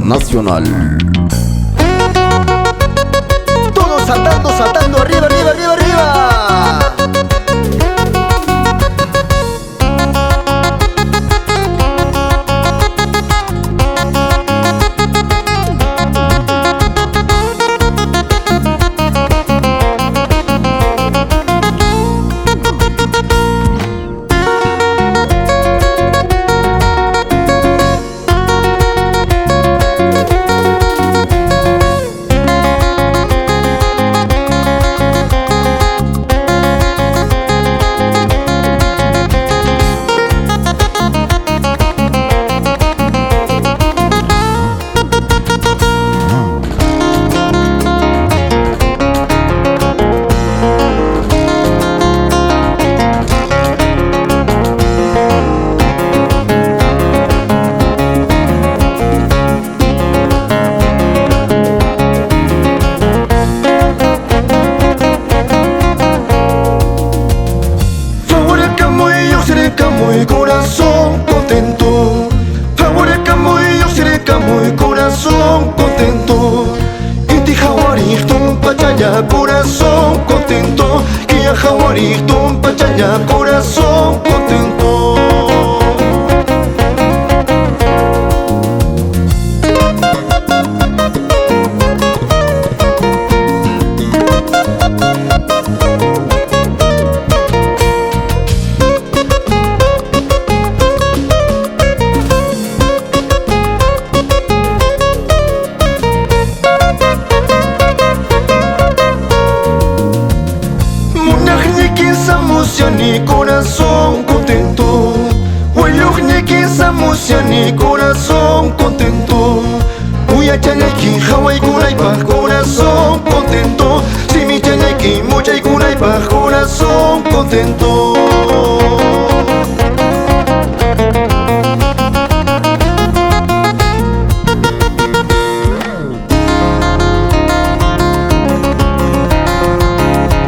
Nacional. Todos saltando, saltando, arriba, arriba, arriba, arriba. Muy corazón contento, favorezcamos y yo seré muy corazón contento. Inti jawarito pachaya corazón contento, Kia jawarito pachaya corazón contento. Ni corazón contento, huelog ni quisamos ya ni corazón contento. Uy achayaki Hawaii kuraipa corazón contento, si mi chayaki muchay kuraipa corazón contento.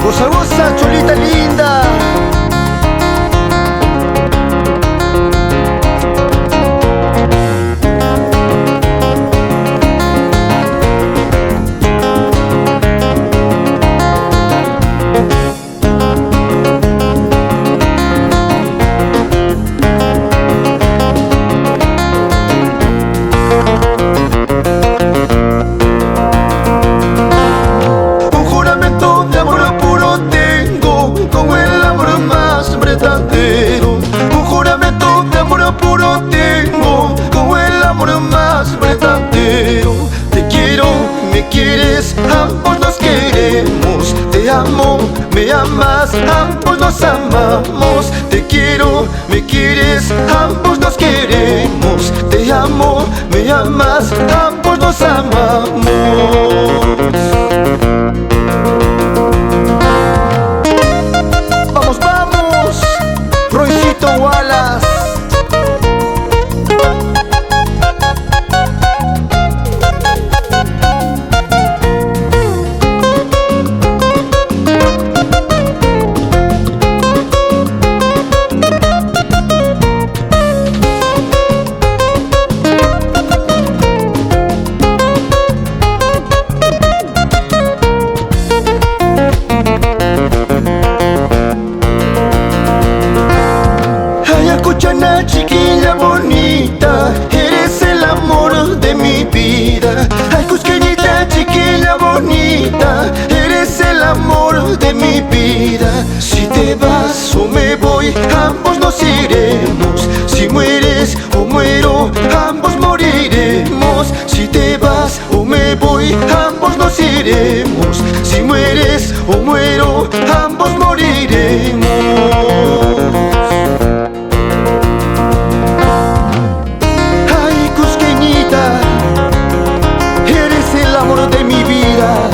Goza, goza, cholita linda. Un juramento de amor puro tengo, con el amor más verdadero. Te quiero, me quieres, ambos nos queremos. Te amo, me amas, ambos nos amamos. Te quiero, me quieres, ambos nos queremos. Te amo, me amas, ambos nos amamos. Wallace. Chiquilla bonita, eres el amor de mi vida. Ay, cusqueñita, chiquilla bonita, eres el amor de mi vida. Si te vas o me voy, ambos nos iremos. Si mueres o muero, ambos moriremos. Si te vas o me voy, ambos nos iremos. Si mueres o muero, ambos moriremos. Eres el amor de mi vida.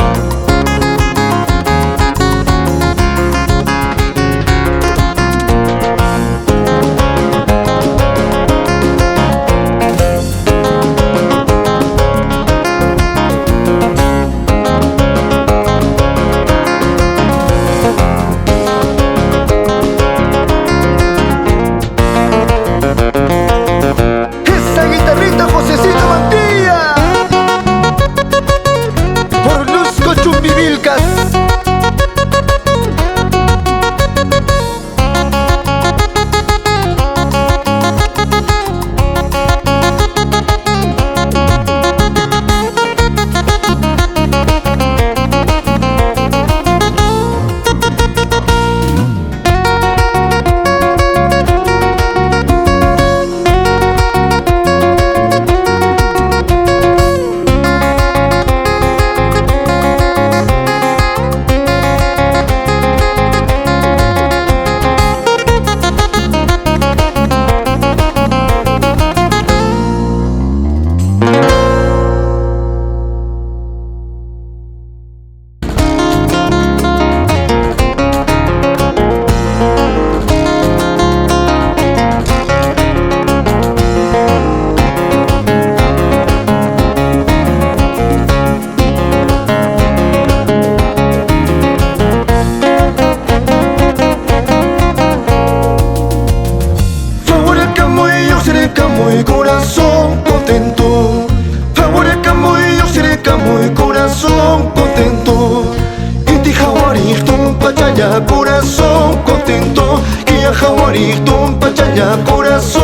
pachaya, corazón contento. Que a Jaguarito, pachaya, corazón